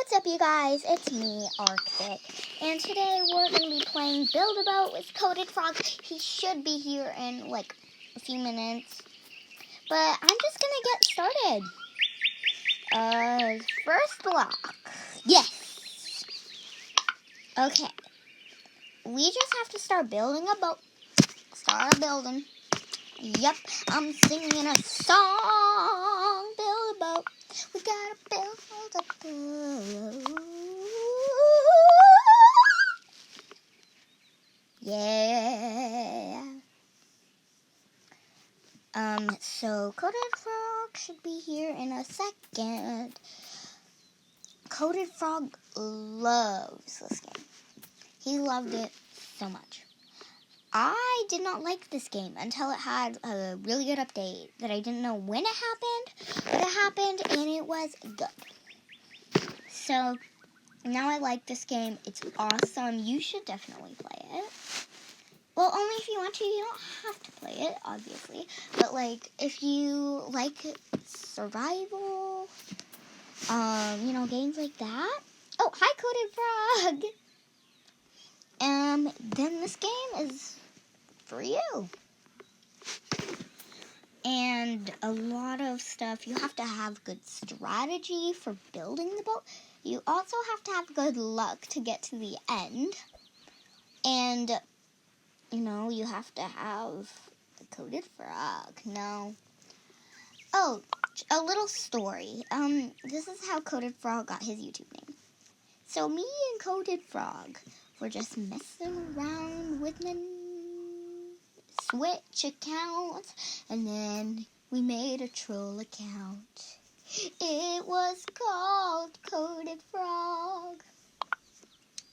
What's up, you guys? It's me, Arctic, and today we're going to be playing Build-A-Boat with Coded Frog. He should be here in, like, a few minutes, but I'm just going to get started. First block. Yes! Okay. We just have to start building a boat. Start building. Yep, I'm singing a song. Build a boat. We gotta build a boat. Yeah. So Coded Frog should be here in a second. Coded Frog loves this game. He loved it so much. I did not like this game until it had a really good update that I didn't know when it happened, but it happened and it was good. So now I like this game. It's awesome. You should definitely play it. Well, only if you want to. You don't have to play it, obviously. But like, if you like survival, games like that. Oh, hi, Coded Frog. Then this game is for you. And a lot of stuff, you have to have good strategy for building the boat. You also have to have good luck to get to the end. And, you have to have the Coded Frog. No. Oh, a little story. This is how Coded Frog got his YouTube name. So me and Coded Frog were just messing around with the Switch account, and then we made a troll account. It was called Coded Frog.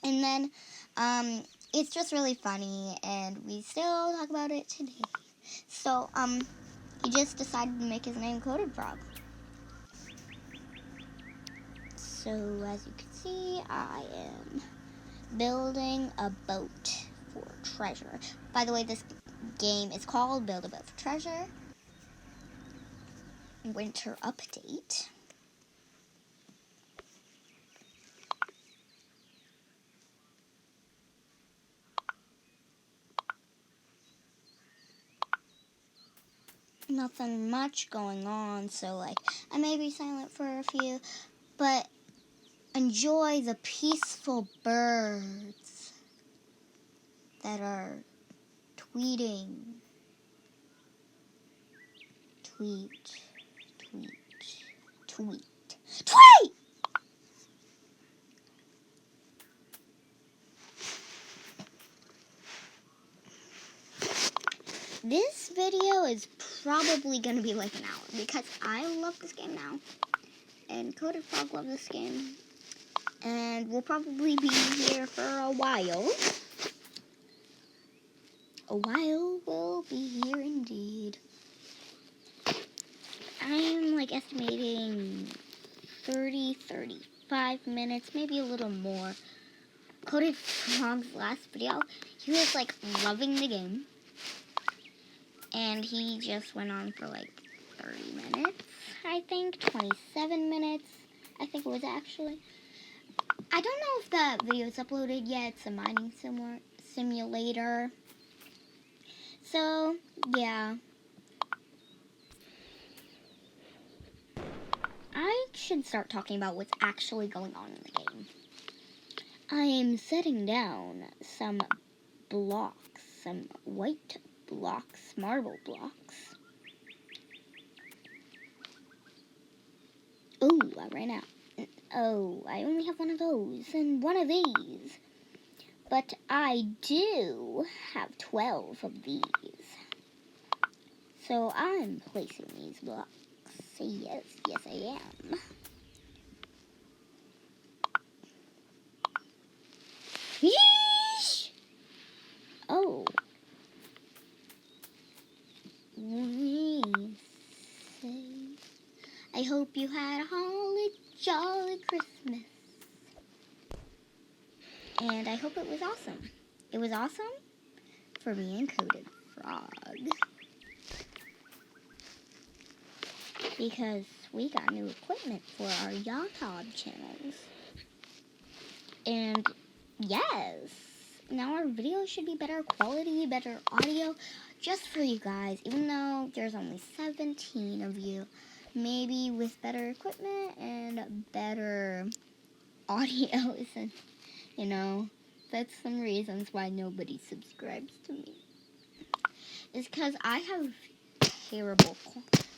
And then, it's just really funny, and we still talk about it today. So, he just decided to make his name Coded Frog. So, as you can see, I am building a boat for treasure. By the way, this game is called Build a Boat for Treasure. Winter update. Nothing much going on, so I may be silent for a few, but enjoy the peaceful birds that are tweeting. Tweet. This video is probably going to be like an hour because I love this game now. And Coded Frog loves this game. And we'll probably be here for a while. A while will be here indeed. I'm estimating 35 minutes, maybe a little more. Coded Frog's last video, he was loving the game. And he just went on for 30 minutes, I think. 27 minutes, I think it was actually. I don't know if the video's uploaded yet. It's a mining simulator. So, yeah. I should start talking about what's actually going on in the game. I am setting down some blocks, some white blocks, marble blocks. Oh, I ran out. Oh, I only have one of those and one of these. But I do have 12 of these. So I'm placing these blocks. Yes, I am. Yeesh! Oh. I hope you had a holly jolly Christmas. And I hope it was awesome. It was awesome for me and Coded Frog. Because we got new equipment for our YouTube channels. And yes, now our videos should be better quality, better audio, just for you guys, even though there's only 17 of you. Maybe with better equipment and better audio, and that's some reasons why nobody subscribes to me. It's because I have terrible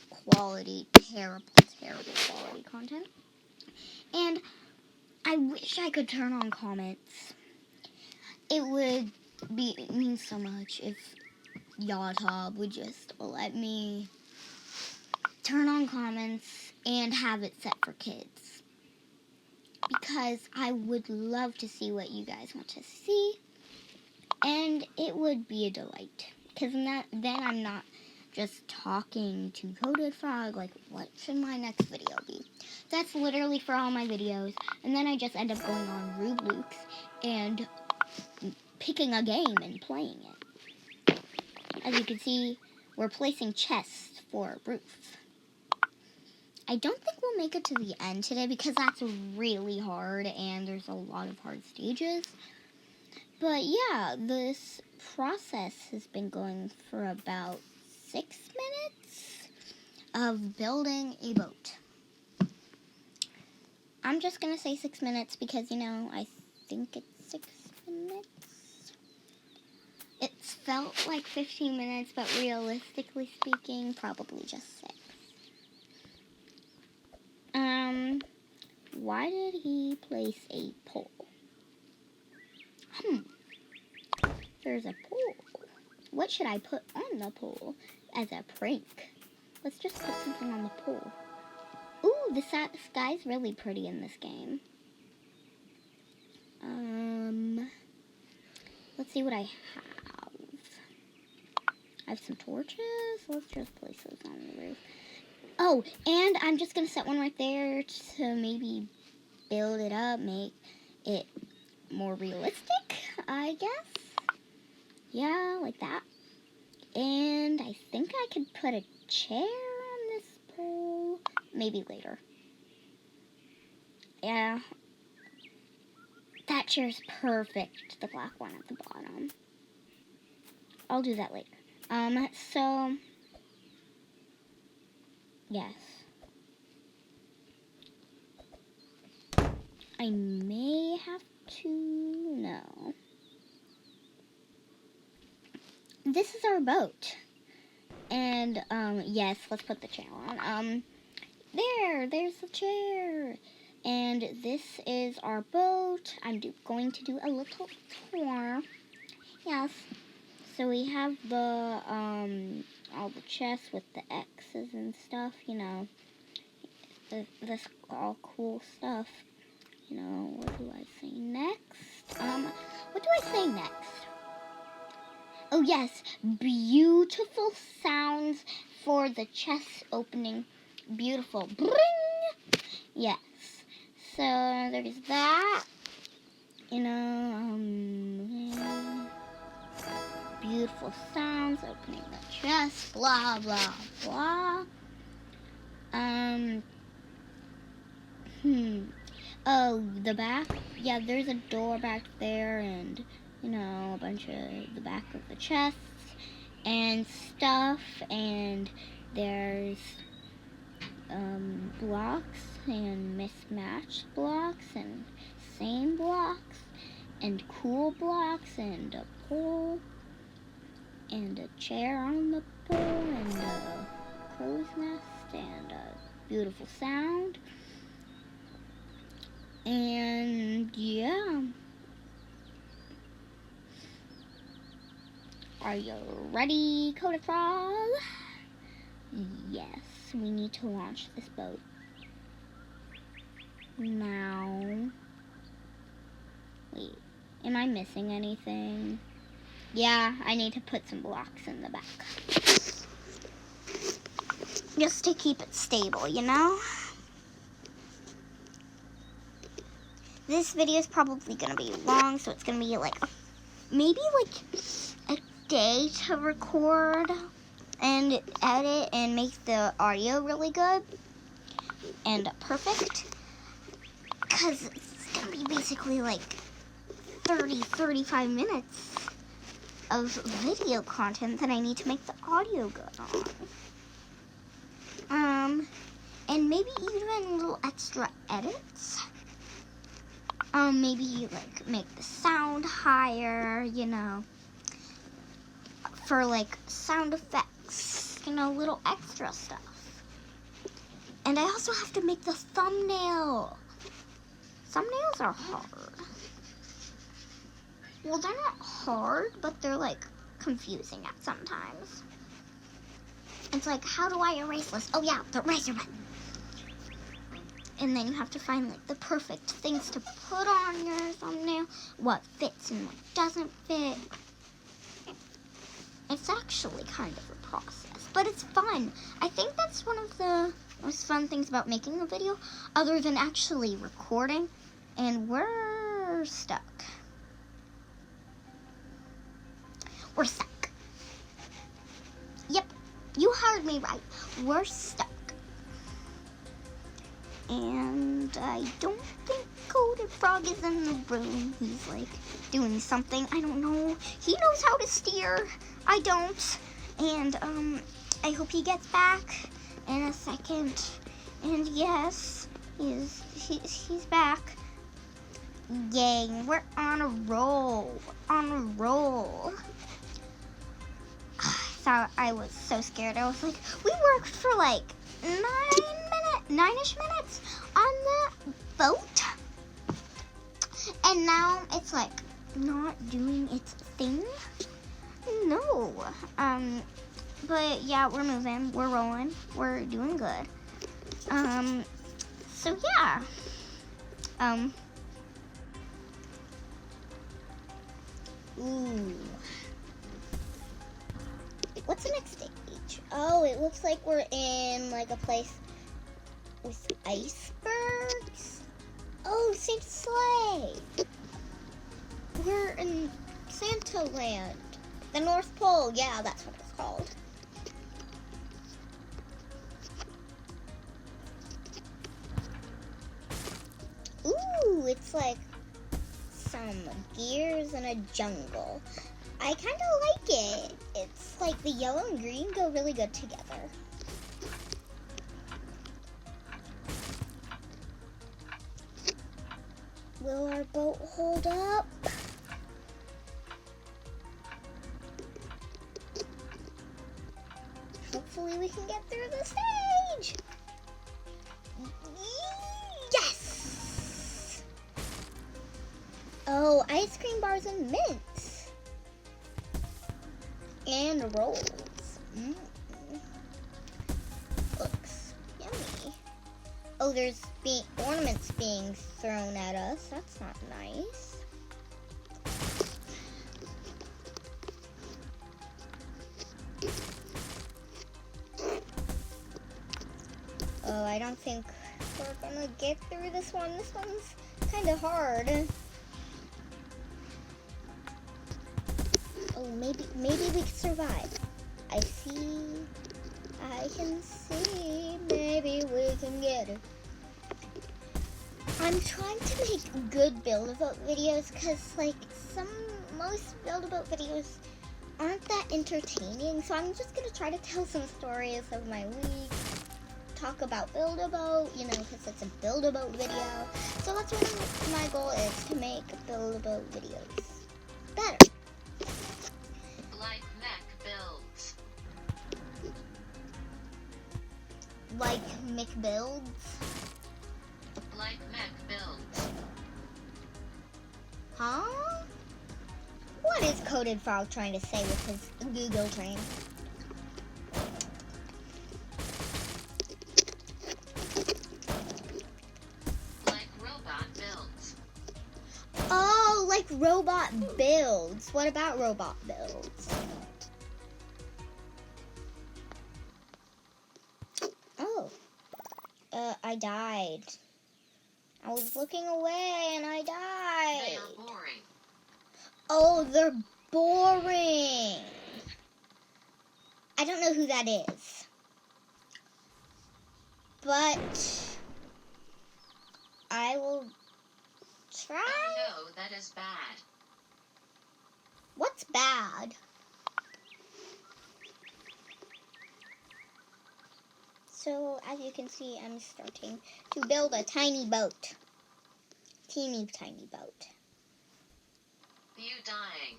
quality content. And I wish I could turn on comments. It would mean so much if YouTube would just let me turn on comments and have it set for kids. Because I would love to see what you guys want to see. And it would be a delight. Because then I'm not just talking to Coded Frog, like, what should my next video be? That's literally for all my videos. And then I just end up going on Roblox and picking a game and playing it. As you can see, we're placing chests for a roof. I don't think we'll make it to the end today because that's really hard and there's a lot of hard stages. But yeah, this process has been going for about 6 minutes of building a boat. I'm just going to say 6 minutes because, I think it's 6 minutes. It's felt like 15 minutes, but realistically speaking, probably just 6. Why did he place a pole? There's a pole. What should I put on the pole as a prank? Let's just put something on the pole. Ooh, the sky's really pretty in this game. Let's see what I have. I have some torches. Let's just place those on the roof. Oh, and I'm just going to set one right there to maybe build it up, make it more realistic, I guess. Yeah, like that. And I think I could put a chair on this pole. Maybe later. Yeah. That chair's perfect. The black one at the bottom. I'll do that later. So... yes. I may have to... no. This is our boat. And, yes, let's put the chair on. There's the chair. And this is our boat. I'm going to do a little tour. Yes. So we have the, all the chests with the X's and stuff, this all cool stuff. What do I say next? What do I say next? Oh, yes, beautiful sounds for the chest opening. Beautiful. Bring! Yes. So, there's that. Beautiful sounds opening the chest. Blah, blah, blah. Oh, the back? Yeah, there's a door back there and, a bunch of the back of the chests and stuff. And there's, blocks and mismatched blocks and same blocks and cool blocks and a pole and a chair on the pole and a crow's nest and a beautiful sound. And yeah. Are you ready, Coded Frog? Yes, we need to launch this boat. Now. Wait, am I missing anything? Yeah, I need to put some blocks in the back. Just to keep it stable, This video is probably going to be long, so it's going to be maybe a day to record and edit and make the audio really good and perfect. Because it's can be basically like 35 minutes of video content that I need to make the audio good on. And maybe even little extra edits. Maybe like make the sound higher, you know, for like sound effects, you know, little extra stuff. And I also have to make the thumbnail. Thumbnails are hard. Well, they're not hard, but they're like confusing at sometimes. It's like, how do I erase this? Oh yeah, the eraser button. And then you have to find like the perfect things to put on your thumbnail, what fits and what doesn't fit. It's actually kind of a process, but it's fun. I think that's one of the most fun things about making a video, other than actually recording. And we're stuck. We're stuck. Yep, you heard me right. We're stuck. And I don't think Coded Frog is in the room. He's like doing something. I don't know. He knows how to steer. I don't. And I hope he gets back in a second. And yes, he's back. Yay, we're on a roll. On a roll. So I was so scared. I was like, we worked for like 9-ish minutes on the boat, and now it's like not doing its thing. No. But yeah, we're moving, we're rolling, we're doing good. So yeah. Ooh. What's the next stage? Oh, it looks like we're in like a place with icebergs. Oh, Santa Sleigh. We're in Santa Land. The North Pole. Yeah, that's what it's called. Ooh, it's like some gears in a jungle. I kind of like it. It's like the yellow and green go really good together. Will our boat hold up? Hopefully we can get through the stage. Yes! Oh, ice cream bars and mints. And rolls. Looks yummy. Oh, there's ornaments being thrown at us. That's not nice. Oh, I don't think we're gonna get through this one. This one's kind of hard. Oh, maybe we can survive. I can see, maybe we can get it. I'm trying to make good Build-A-Boat videos because, like, most Build-A-Boat videos aren't that entertaining. So I'm just gonna try to tell some stories of my week, talk about Build-A-Boat, you know, because it's a Build-A-Boat video. So that's what my goal is, to make Build-A-Boat videos better. Like mech builds. Like McBuilds? Like mech builds. Huh? What is Coded Frog trying to say with his Google Train? Like robot builds. Oh, like robot builds. What about robot builds? Oh. I died. I was looking away and I died. They are boring. Oh, they're boring. I don't know who that is. But I will try. Oh no, that is bad. What's bad? So, as you can see, I'm starting to build a tiny boat. Teeny tiny boat. You dying.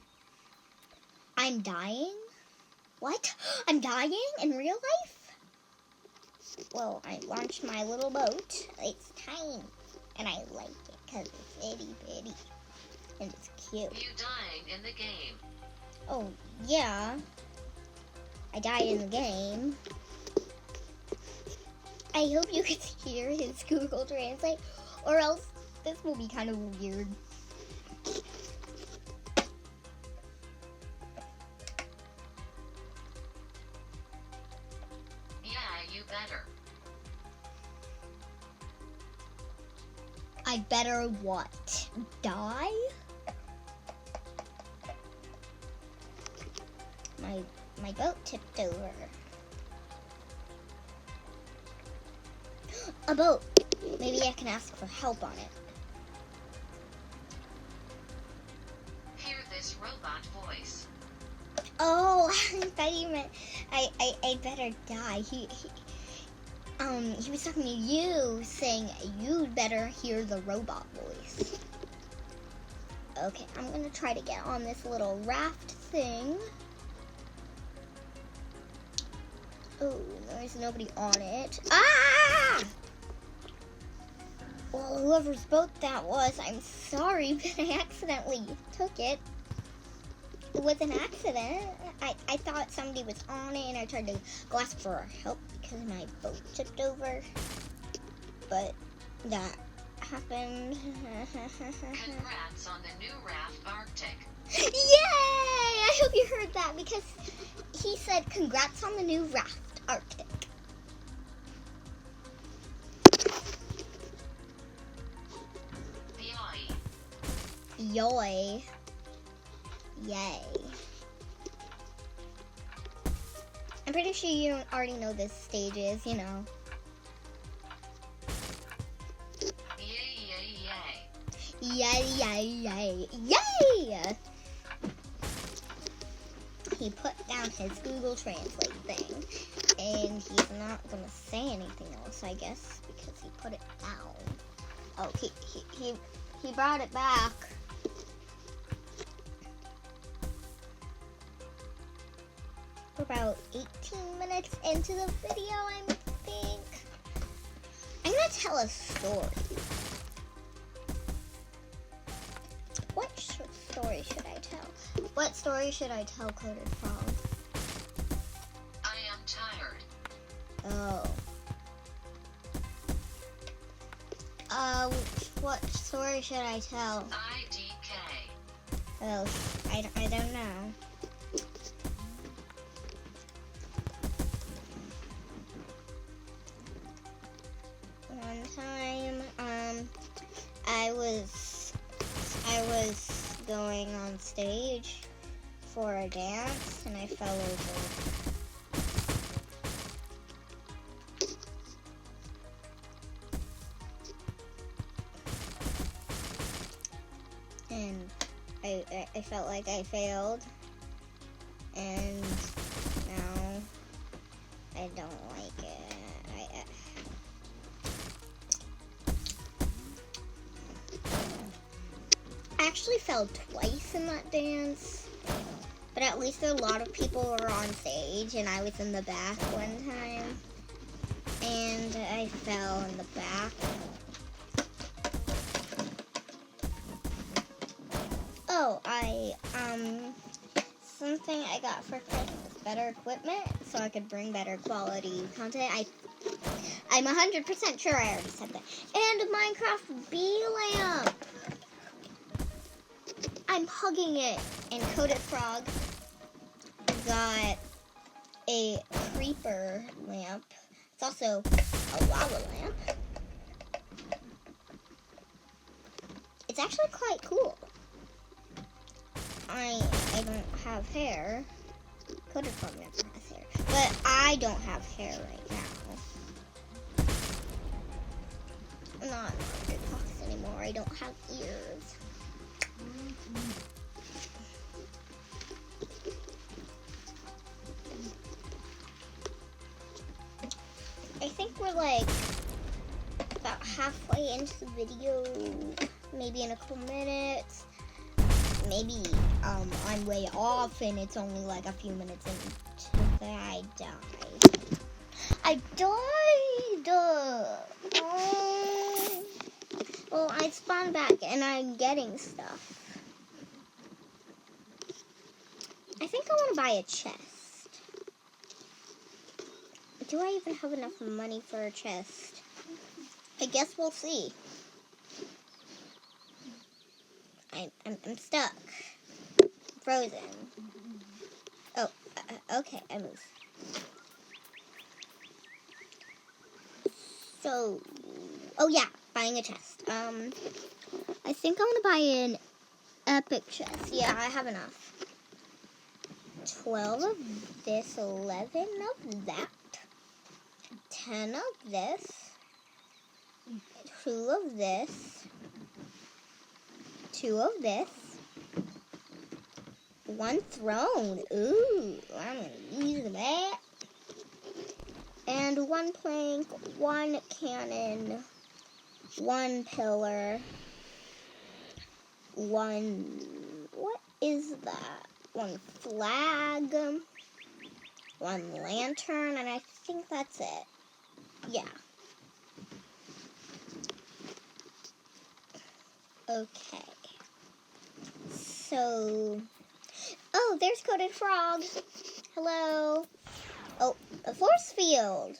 I'm dying? What? I'm dying in real life? Well, I launched my little boat. It's tiny. And I like it because it's itty bitty. And it's cute. You dying in the game. Oh, yeah. I died in the game. I hope you can hear his Google Translate, or else this will be kind of weird. Yeah, you better. I better what? Die? My boat tipped over. A boat. Maybe I can ask for help on it. Hear this robot voice. Oh, I thought you meant I better die. He was talking to you, saying you'd better hear the robot voice. Okay, I'm gonna try to get on this little raft thing. Oh, there's nobody on it. Ah! Well, whoever's boat that was, I'm sorry, but I accidentally took it. It was an accident. I thought somebody was on it, and I tried to go ask for help because my boat tipped over. But that happened. Congrats on the new raft Arctic. Yay! I hope you heard that because he said congrats on the new raft Arctic. Yoy. Yoy. Yay. I'm pretty sure you already know this stage is, you know. Yay, yay, yay. Yay, yay, yay, yay! He put down his Google Translate thing, and he's not gonna say anything else, I guess, because he put it down. Oh, he brought it back. We're about 18 minutes into the video, I think. I'm gonna tell a story. What story should I tell? What story should I tell, Coded Frog? I am tired. Oh. What story should I tell? IDK. Oh, I don't know. One time, I was going on stage for a dance and I fell over. And I felt like I failed, and now I don't like it. I actually fell twice in that dance, but at least a lot of people were on stage, and I was in the back one time, and I fell in the back. Oh, something I got for Christmas, better equipment, so I could bring better quality content. I'm 100% sure I already said that. And a Minecraft bee lamp. I'm hugging it. And Coded Frog got a creeper lamp. It's also a lava lamp. It's actually quite cool. I don't have hair. Coded Frog never has hair. But I don't have hair right now. Not 100%. anymore. I don't have ears. I think we're like about halfway into the video. Maybe in a couple minutes. Maybe I'm way off and it's only like a few minutes into that I died. I died! Well, I spawned back and I'm getting stuff. I think I want to buy a chest. Do I even have enough money for a chest? I guess we'll see. I'm stuck. Frozen. Oh, okay, I moved. So, oh yeah, buying a chest. I think I want to buy an epic chest. Yeah, I have enough. 12 of this, 11 of that, 10 of this, 2 of this, 2 of this, 1 throne. Ooh, I'm going to use that. And 1 plank, 1 cannon, 1 pillar, 1, what is that? 1 flag, 1 lantern, and I think that's it. Yeah. Okay. So, oh, there's Coated Frog. Hello. Oh, a force field.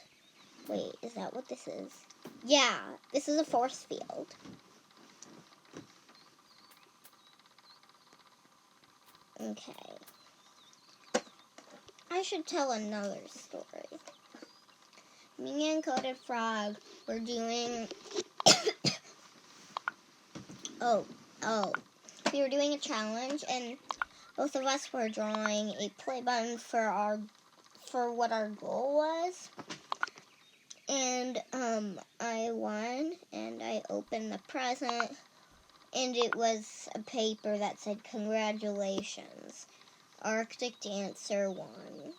Wait, is that what this is? Yeah, this is a force field. Okay. I should tell another story. Me and Coated Frog were doing... we were doing a challenge, and both of us were drawing a play button for what our goal was. And I won, and I opened the present, and it was a paper that said, "Congratulations, Arctic Dancer won."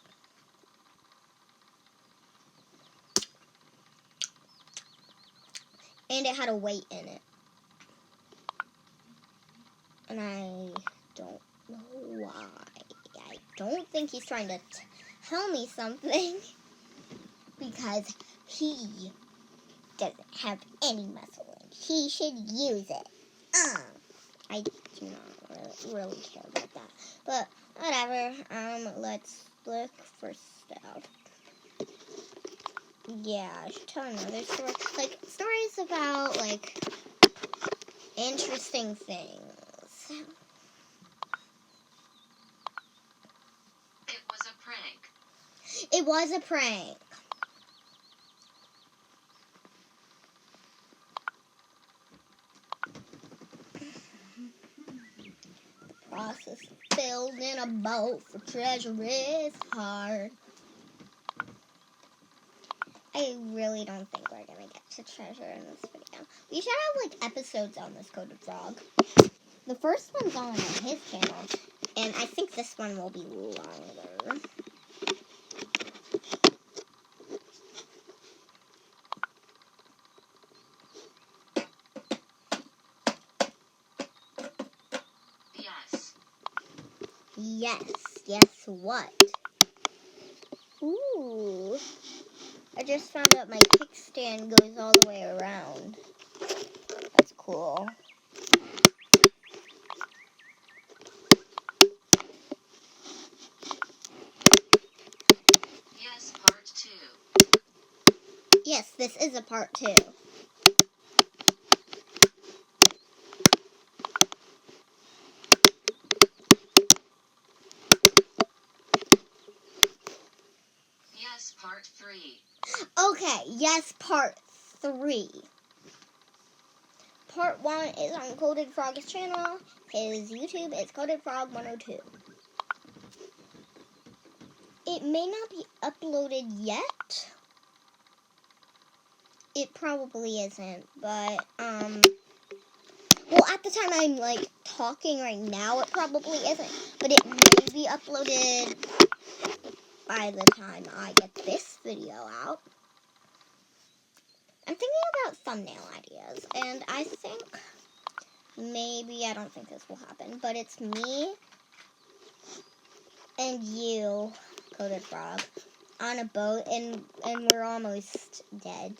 And it had a weight in it. And I don't know why. I don't think he's trying to tell me something. Because he doesn't have any muscle. He should use it. I do not really care about that. But whatever. Let's look for stuff. Yeah, I should tell another story. Like, stories about, like, interesting things. It was a prank. It was a prank. The process of building a boat for treasure is hard. I really don't think we're going to get to treasure in this video. We should have, like, episodes on this Coated Frog. The first one's on his channel, and I think this one will be longer. Yes. Yes. Yes, what? Ooh. I just found out my kickstand goes all the way around. That's cool. Yes, part 2. Yes, this is a part 2. Yes, part 3. Okay, yes, part 3. Part 1 is on Coated Frog's channel. His YouTube is Coated Frog 102. It may not be uploaded yet. It probably isn't, but Well, at the time I'm like talking right now, it probably isn't, but it may be uploaded by the time I get this video out. I'm thinking about thumbnail ideas, and I think maybe, I don't think this will happen, but it's me and you, Coded Frog, on a boat, and we're almost dead,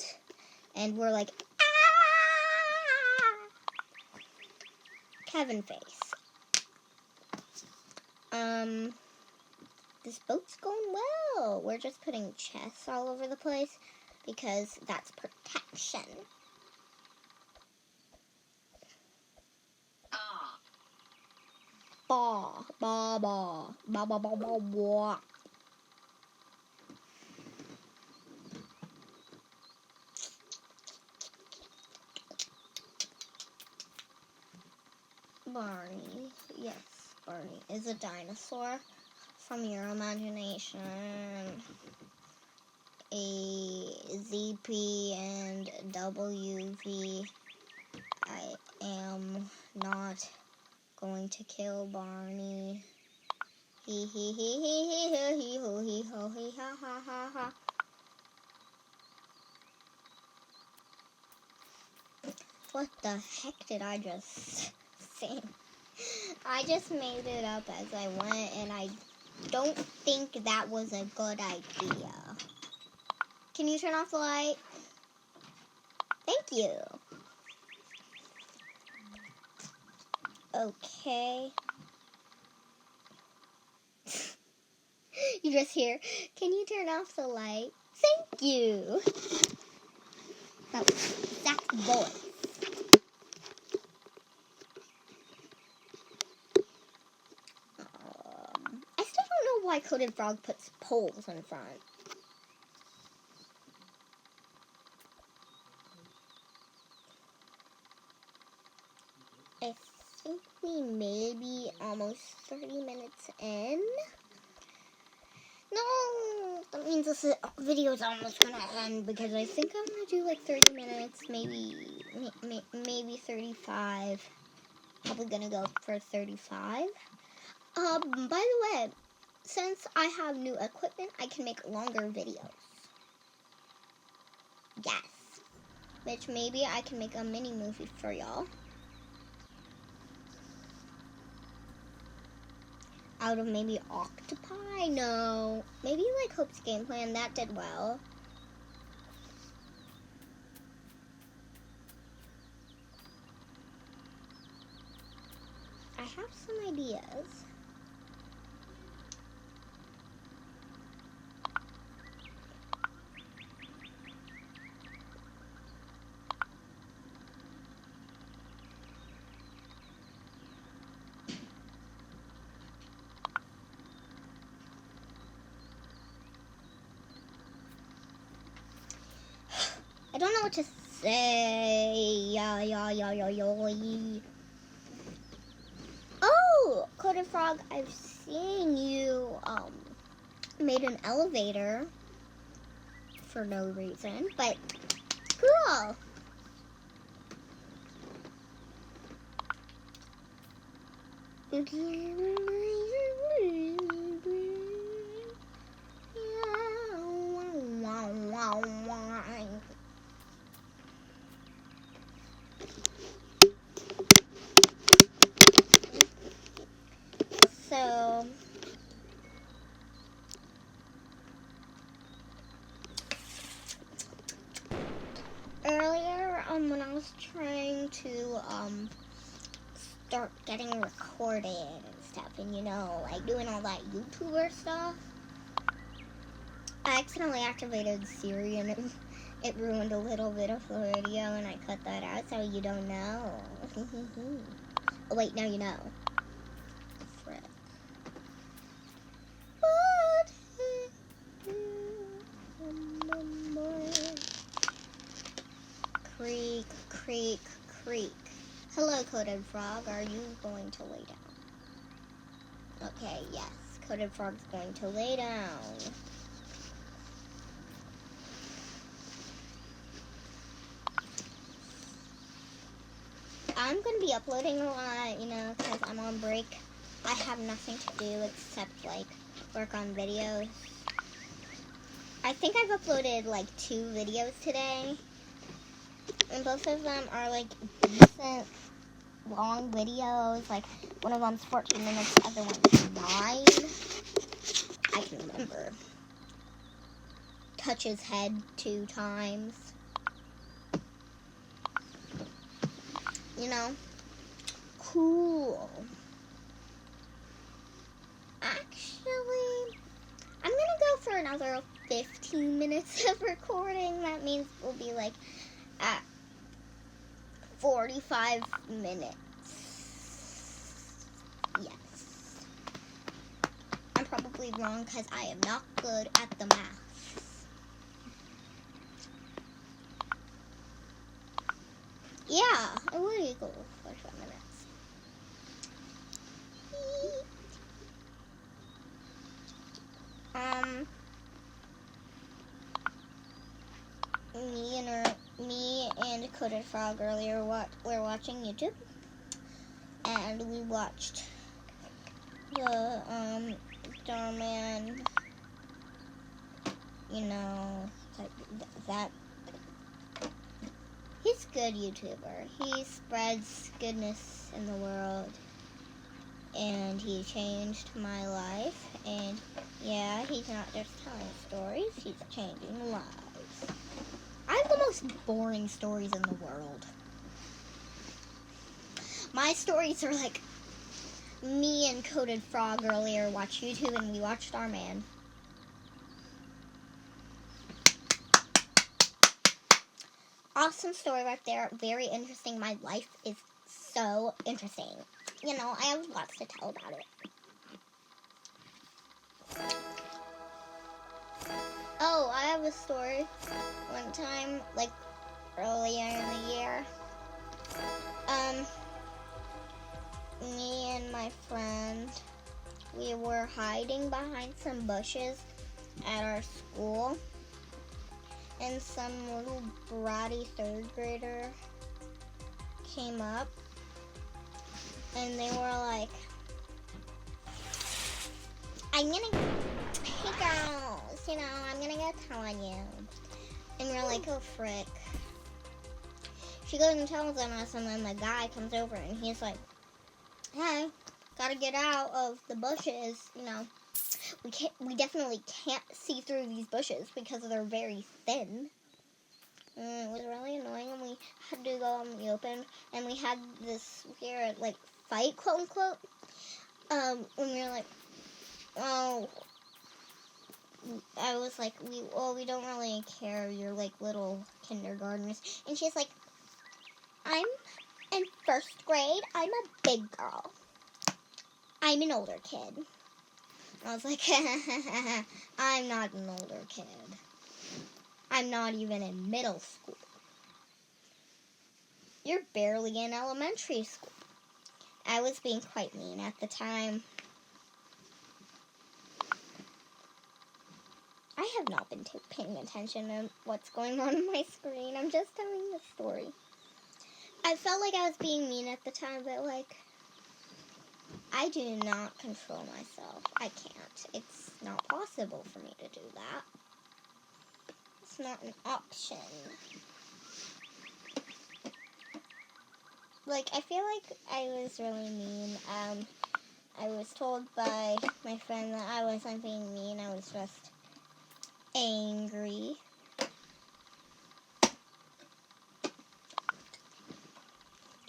and we're like, ah! Kevin face. This boat's going well. We're just putting chests all over the place because that's protection. Ah. Ba, ba, ba, ba, ba, ba, ba, ba. Barney, yes, Barney is a dinosaur from your imagination. A ZP and WV. I am not going to kill Barney. He he he he he he he ho he ho he ha ha ha ha. What the heck did I just sing? I just made it up as I went, and I don't think that was a good idea. Can you turn off the light? Thank you. Okay. You just hear, can you turn off the light? Thank you. That's voice. I still don't know why Coded Frog puts poles in front. I think we may be almost 30 minutes in. No, that means this video is almost gonna end because I think I'm gonna do like 30 minutes, maybe 35. Probably gonna go for 35. By the way, since I have new equipment, I can make longer videos. Yes. Which maybe I can make a mini movie for y'all. Out of maybe octopi? No. Maybe like Hope's Game Plan. That did well. I have some ideas. I don't know what to say. Oh, Coded Frog, I've seen you made an elevator for no reason, but cool. So earlier, when I was trying to start getting recorded and stuff, and like doing all that YouTuber stuff, I accidentally activated Siri, and it ruined a little bit of the video, and I cut that out so you don't know. Oh wait, now you know. Frick. Creak, creak, creak. Hello, Coded Frog. Are you going to lay down? Okay, yes. Coded Frog's going to lay down. I'm going to be uploading a lot, because I'm on break. I have nothing to do except, work on videos. I think I've uploaded, 2 videos today. And both of them are, decent long videos. One of them's 14 minutes, the other one's 9. I can remember. Touch his head 2 times. Cool. Actually, I'm gonna go for another 15 minutes of recording. That means we'll be at 45 minutes. Yes. I'm probably wrong because I am not good at the math. Yeah, it would equal 45 minutes. Me and Coded Frog earlier were watching YouTube, and we watched the Starman. That. He's a good YouTuber. He spreads goodness in the world, and he changed my life. And yeah, he's not just telling stories; he's changing lives. I have the most boring stories in the world. My stories are me and Coded Frog earlier watched YouTube and we watched Starman. Awesome story right there. Very interesting. My life is so interesting. I have lots to tell about it. Oh, I have a story. One time, earlier in the year, me and my friend, we were hiding behind some bushes at our school, and some little bratty 3rd grader came up, and they were like, hey girls, I'm gonna go tell on you. And we're like, oh frick. She goes and tells on us, and then the guy comes over and he's like, hey, gotta get out of the bushes, we definitely can't see through these bushes because they're very thin. And it was really annoying, and we had to go in the open, and we had this weird, fight, quote unquote, when we were like, oh, I was like, we don't really care, you're little kindergartners, and she's like, I'm in 1st grade, I'm a big girl. I'm an older kid. I was like, I'm not an older kid. I'm not even in middle school. You're barely in elementary school. I was being quite mean at the time. I have not been paying attention to what's going on my screen. I'm just telling the story. I felt like I was being mean at the time, but I do not control myself. I can't. It's not possible for me to do that. It's not an option. I feel like I was really mean. I was told by my friend that I wasn't being mean. I was just angry.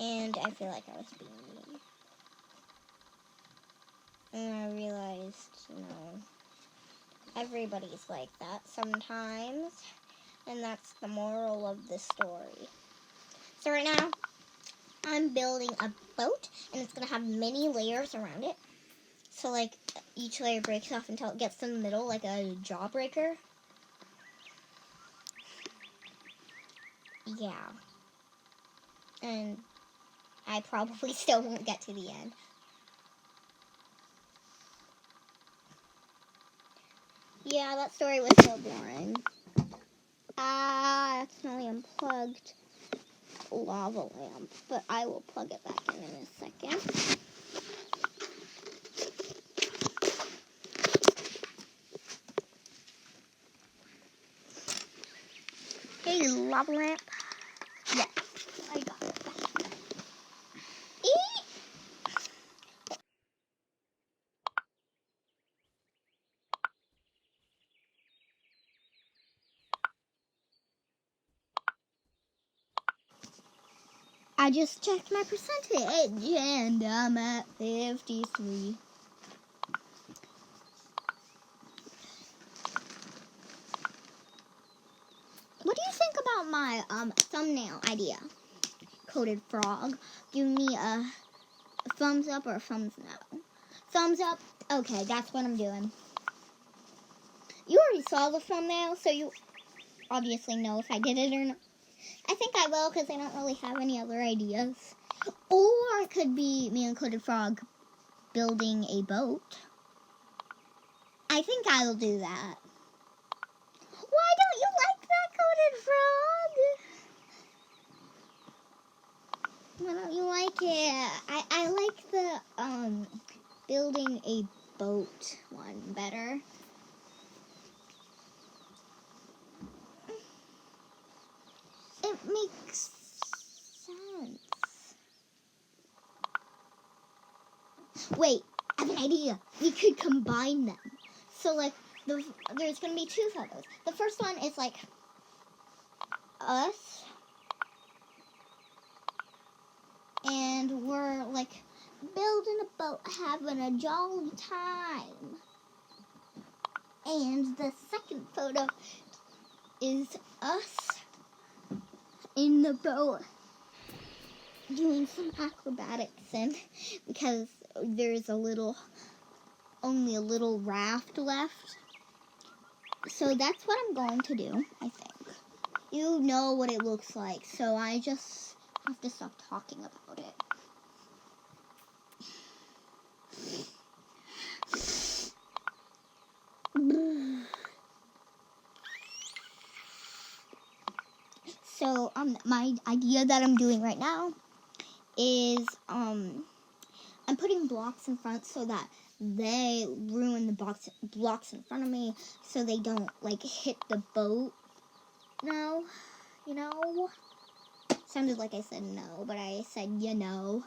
And I feel like I was being mean. And I realized, everybody's like that sometimes. And that's the moral of the story. So right now, I'm building a boat, and it's going to have many layers around it. So, each layer breaks off until it gets to the middle, like a jawbreaker. Yeah. And I probably still won't get to the end. Yeah, that story was so boring. Accidentally unplugged. lava lamp, but I will plug it back in a second. Hey, lava lamp. Yes, I got it. Eee! I just checked my percentage and I'm at 53. What do you think about my thumbnail idea? Coated frog. Give me a thumbs up or a thumbs no. Thumbs up. Okay, that's what I'm doing. You already saw the thumbnail, so you obviously know if I did it or not. I think I will because I don't really have any other ideas. Or it could be me and Coated Frog building a boat. I think I will do that. Why don't you like that, Coated Frog? Why don't you like it? I like the building a boat one better. It makes sense. Wait, I have an idea. We could combine them. So, like, there's going to be two photos. The first one is, like, us. And we're, like, building a boat, having a jolly time. And the second photo is us in the boat doing some acrobatics, and because there's only a little raft left. So that's what I'm going to do, I think. You know what it looks like, so I just have to stop talking about it. So, my idea that I'm doing right now is, I'm putting blocks in front so that they ruin the blocks in front of me so they don't, like, hit the boat. No, you know? Sounded like I said no, but I said you know.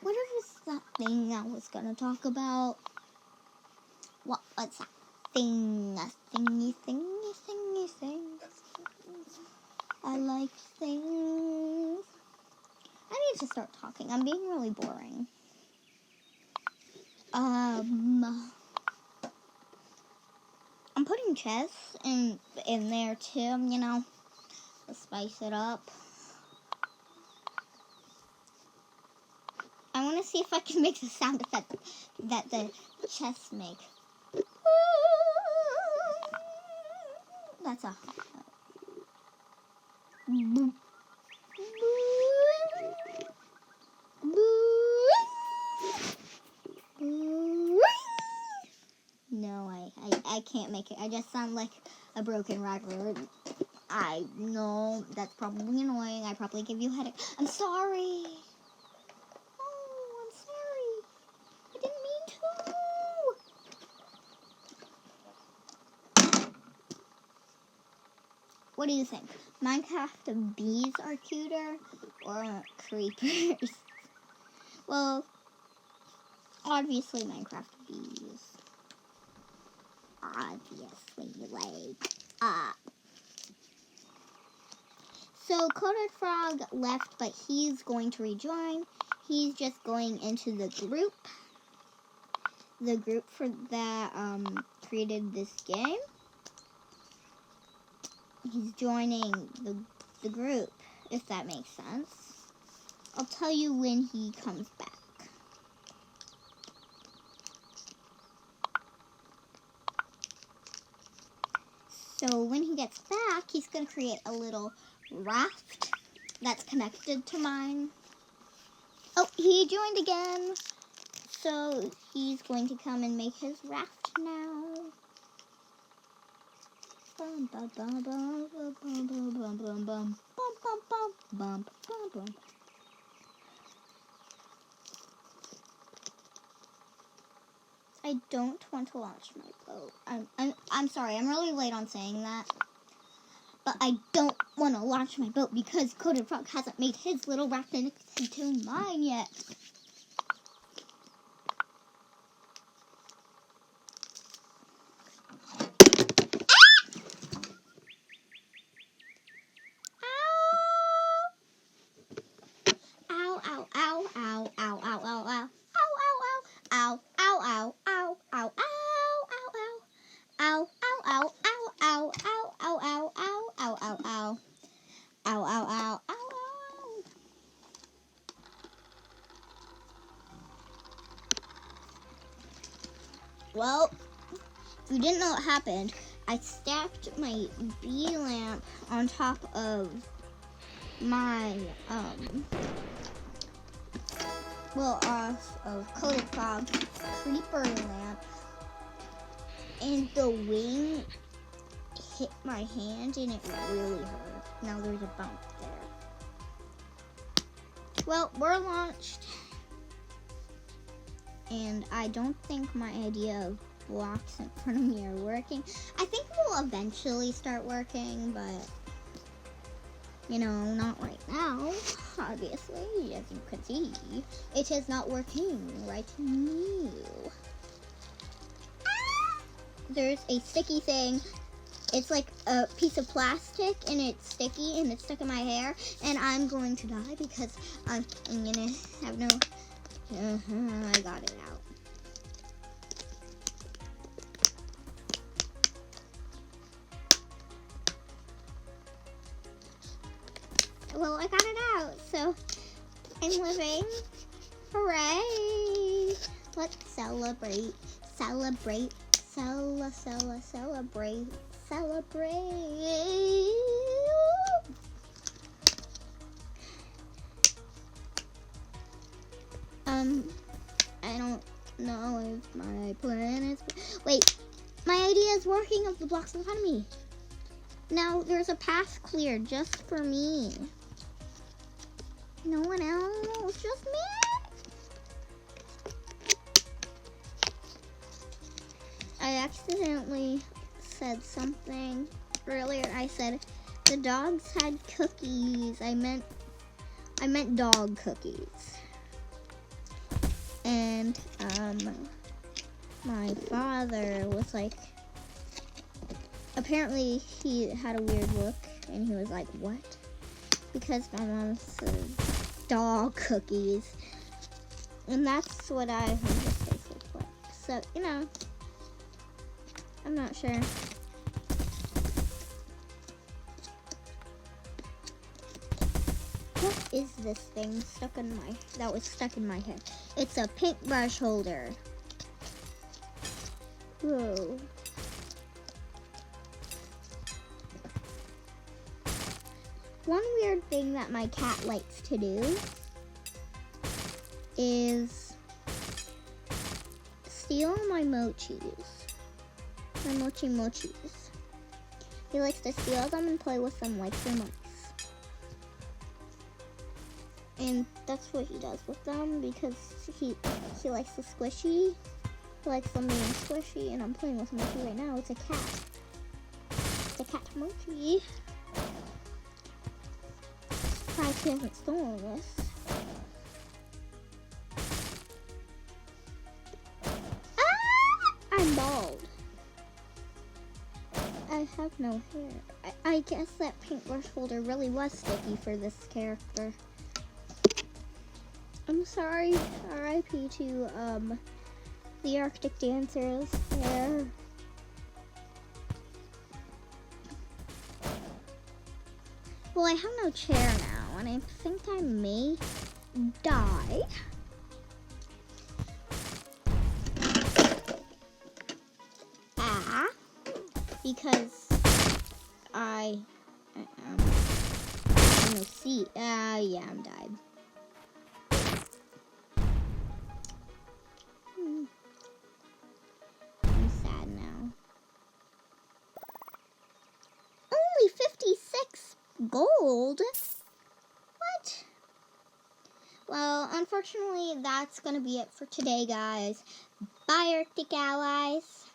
What was that thing I was gonna talk about? What's that thing? A thingy. I like things. I need to start talking. I'm being really boring. I'm putting chess in there too, you know, to spice it up. I want to see if I can make the sound effect that the chess make. That's a no, I can't make it. I just sound like a broken record. I know that's probably annoying. I probably give you a headache. I'm sorry. Oh, I'm sorry. I didn't mean to. What do you think? Minecraft bees are cuter or creepers? Well, obviously Minecraft bees. Obviously, like, So, Coated Frog left, but he's going to rejoin. He's just going into the group. The group for that created this game. He's joining the group, if that makes sense. I'll tell you when he comes back. So when he gets back, he's going to create a little raft that's connected to mine. Oh, he joined again. So he's going to come and make his raft now. Bum, bum, bum, bum, bum, bum, bum, bum, bum, bum, bum, bum, bum, bum. I don't want to launch my boat. I'm sorry. I'm really late on saying that. But I don't want to launch my boat because Coated Frog hasn't made his little raft into mine yet. Ow, ow, ow, ow, ow, ow, ow, ow. Ow, ow, ow. Ow, ow, ow, ow, ow, ow, ow, ow. Ow, ow, ow, ow, ow, ow, ow, ow, ow, ow, ow, ow. Ow, ow, ow, ow, ow. Well, if you didn't know what happened, I stacked my bee lamp on top of my, off of Coated Frog's creeper lamp, and the wing hit my hand and it really hurt. Now there's a bump there. Well, we're launched, and I don't think my idea of blocks in front of me are working. I think we'll eventually start working, but not right now, obviously, as you can see. It is not working right now. There's a sticky thing. It's like a piece of plastic, and it's sticky, and it's stuck in my hair, and I'm going to die because I'm gonna have no... I got it out. Well, I got it out, so I'm living. Hooray! Let's celebrate, celebrate, celebrate, celebrate. I don't know if my plan is... Wait, my idea is working of the blocks in front of me. Now there's a path cleared just for me. No one else, just me. I accidentally said something earlier. I said the dogs had cookies. I meant dog cookies. And my father was like, apparently he had a weird look, and he was like, what? Because my mom said dog cookies. And that's what I heard his face look like. So, I'm not sure. What is this thing that was stuck in my head? It's a paintbrush holder. Whoa. One weird thing that my cat likes to do is steal my mochis. My mochis. He likes to steal them and play with them like they're mice. And that's what he does with them because he likes the squishy. He likes them being squishy, and I'm playing with a mochi right now. It's a cat. It's a cat mochi. Surprised he hasn't stolen this. I'm bald. I have no hair. I guess that paintbrush holder really was sticky for this character. I'm sorry. R.I.P. to the Arctic Dancers there. Well, I have no chair now, and I think I may die. Because I'm gonna see. Yeah, I'm died. I'm sad now. Gold? What? Well, unfortunately, that's going to be it for today, guys. Bye, Arctic Allies.